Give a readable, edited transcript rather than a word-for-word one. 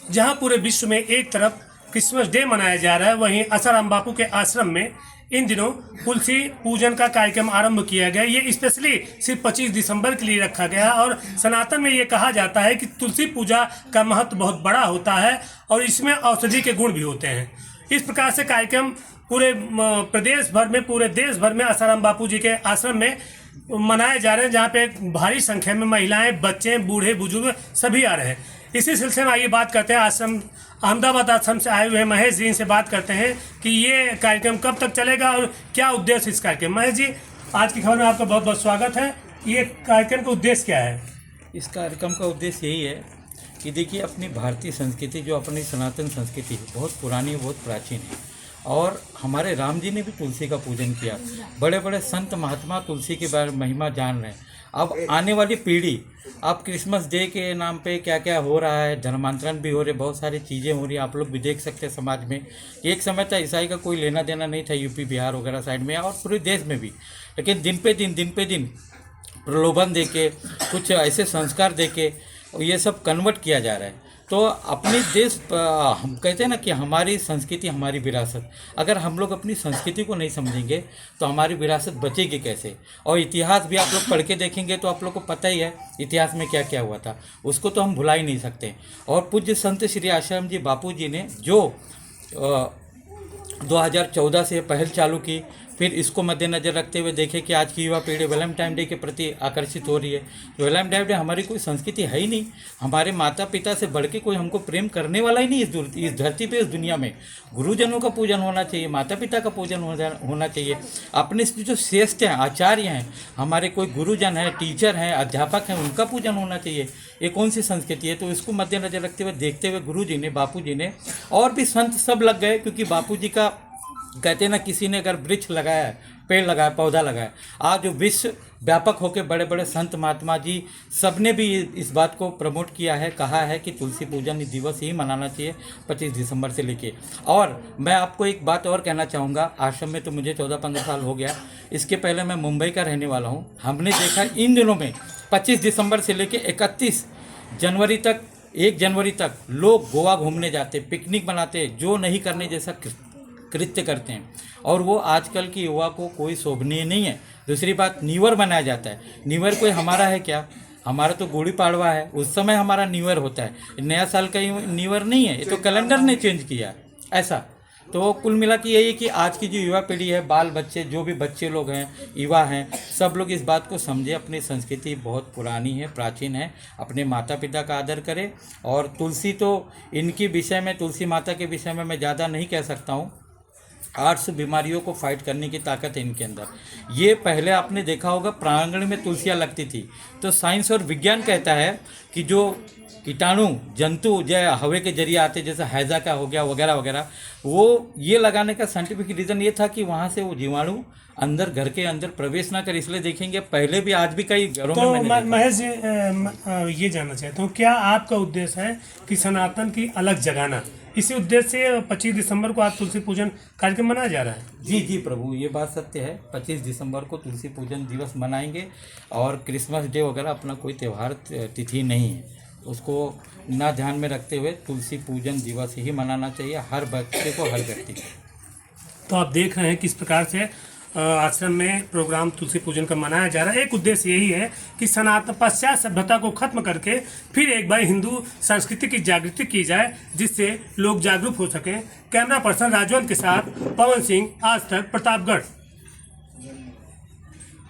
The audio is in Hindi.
जहां पूरे विश्व में एक तरफ क्रिसमस डे मनाया जा रहा है, वहीं आसाराम बापू के आश्रम में इन दिनों तुलसी पूजन का कार्यक्रम आरंभ किया गया। ये स्पेशली सिर्फ 25 दिसंबर के लिए रखा गया और सनातन में ये कहा जाता है कि तुलसी पूजा का महत्व बहुत बड़ा होता है और इसमें औषधि के गुण भी होते हैं। इस प्रकार से कार्यक्रम पूरे प्रदेश भर में, पूरे देश भर में आसाराम बापू जी के आश्रम में मनाए जा रहे हैं, जहाँ पे भारी संख्या में महिलाएं, बच्चे, बूढ़े बुजुर्ग सभी आ रहे हैं। इसी सिलसिले में आइए बात करते हैं आश्रम अहमदाबाद आश्रम से आए हुए महेश जी से बात करते हैं कि ये कार्यक्रम कब तक चलेगा और क्या उद्देश्य इस कार्यक्रम। महेश जी, आज की खबर में आपका बहुत बहुत स्वागत है। ये कार्यक्रम का उद्देश्य क्या है? इस कार्यक्रम का उद्देश्य यही है कि देखिए, अपनी भारतीय संस्कृति, जो अपनी सनातन संस्कृति है, बहुत पुरानी, बहुत प्राचीन है और हमारे राम जी ने भी तुलसी का पूजन किया। बड़े बड़े संत महात्मा तुलसी के बारे में महिमा जान रहे हैं। अब आने वाली पीढ़ी, अब क्रिसमस डे के नाम पे क्या क्या हो रहा है, धर्मांतरण भी हो रहे, बहुत सारी चीज़ें हो रही हैं। आप लोग भी देख सकते हैं समाज में। एक समय था ईसाई का कोई लेना देना नहीं था, यूपी बिहार वगैरह साइड में और पूरे देश में भी, लेकिन दिन पे दिन प्रलोभन देके, कुछ ऐसे संस्कार देके ये सब कन्वर्ट किया जा रहा है। तो अपनी देश, हम कहते हैं ना कि हमारी संस्कृति हमारी विरासत, अगर हम लोग अपनी संस्कृति को नहीं समझेंगे तो हमारी विरासत बचेगी कैसे। और इतिहास भी आप लोग पढ़ के देखेंगे तो आप लोग को पता ही है इतिहास में क्या क्या हुआ था, उसको तो हम भुला ही नहीं सकते। और पूज्य संत श्री आसाराम जी बापू जी ने जो 2014 से पहल चालू की, फिर इसको मद्देनज़र रखते हुए देखें कि आज की युवा पीढ़ी वैलेंटाइन डे के प्रति आकर्षित हो रही है। तो वैलेंटाइन डे हमारी कोई संस्कृति है ही नहीं। हमारे माता पिता से बढ़ के कोई हमको प्रेम करने वाला ही नहीं इस धरती पे, इस दुनिया में। गुरुजनों का पूजन होना चाहिए, माता पिता का पूजन होना चाहिए। अपने जो श्रेष्ठ हैं, आचार्य हैं, हमारे कोई गुरुजन हैं, टीचर हैं, अध्यापक हैं, उनका पूजन होना चाहिए। ये कौन सी संस्कृति है? तो इसको मद्देनज़र रखते हुए, देखते हुए गुरु जी ने, बापू जी ने और भी संत सब लग गए, क्योंकि बापू जी का कहते हैं ना, किसी ने अगर वृक्ष लगाया है, पेड़ लगाया, पौधा लगाया, आज जो विश्व व्यापक होकर बड़े बड़े संत महात्मा जी सबने भी इस बात को प्रमोट किया है, कहा है कि तुलसी पूजन दिवस ही मनाना चाहिए 25 दिसंबर से लेके। और मैं आपको एक बात और कहना चाहूँगा, आश्रम में तो मुझे 14-15 साल हो गया, इसके पहले मैं मुंबई का रहने वाला हूँ। हमने देखा इन दिनों में 25 दिसंबर से लेके 31 जनवरी तक, 1 जनवरी तक लोग गोवा घूमने जाते, पिकनिक मनाते, जो नहीं करने जैसा कृत्य करते हैं। और वो आजकल की युवा को कोई शोभनीय नहीं है। दूसरी बात, न्यू ईयर मनाया जाता है। न्यू ईयर कोई हमारा है क्या? हमारा तो गुड़ी पाड़वा है, उस समय हमारा न्यू ईयर होता है। नया साल का न्यू ईयर नहीं है, ये तो कैलेंडर ने चेंज किया ऐसा। तो कुल मिला के यही है कि आज की जो युवा पीढ़ी है, बाल बच्चे, जो भी बच्चे लोग हैं, युवा हैं, सब लोग इस बात को समझे, अपनी संस्कृति बहुत पुरानी है, प्राचीन है, अपने माता पिता का आदर करें। और तुलसी तो इनके विषय में, तुलसी माता के विषय में मैं ज़्यादा नहीं कह सकता हूँ। 800 बीमारियों को फाइट करने की ताकत है इनके अंदर। ये पहले आपने देखा होगा प्रांगण में तुलसियाँ लगती थी, तो साइंस और विज्ञान कहता है कि जो कीटाणु जंतु जो हवा के जरिए आते, जैसे हैजा का हो गया वगैरह वगैरह, वो ये लगाने का साइंटिफिक रीज़न ये था कि वहाँ से वो जीवाणु अंदर, घर के अंदर प्रवेश ना करे। इसलिए देखेंगे पहले भी, आज भी कई घरों में मैंने देखा। महेश जी, ये जानना चाहता हूँ, क्या आपका उद्देश्य है कि सनातन की अलग जगाना? इसी उद्देश्य से 25 दिसंबर को आज तुलसी पूजन कार्यक्रम मनाया जा रहा है? जी जी प्रभु, ये बात सत्य है। 25 दिसंबर को तुलसी पूजन दिवस मनाएंगे और क्रिसमस डे वगैरह अपना कोई त्यौहार तिथि नहीं है, उसको ना ध्यान में रखते हुए तुलसी पूजन दिवस ही मनाना चाहिए हर बच्चे को, हर व्यक्ति को। तो आप देख रहे हैं किस प्रकार से आश्रम में प्रोग्राम तुलसी पूजन का मनाया जा रहा है। एक उद्देश्य यही है कि सनातन पश्चात सभ्यता को खत्म करके फिर एक बार हिंदू संस्कृति की जागृति की जाए, जिससे लोग जागरूक हो सकें। कैमरा पर्सन राजवंत के साथ पवन सिंह, आज तक, प्रतापगढ़।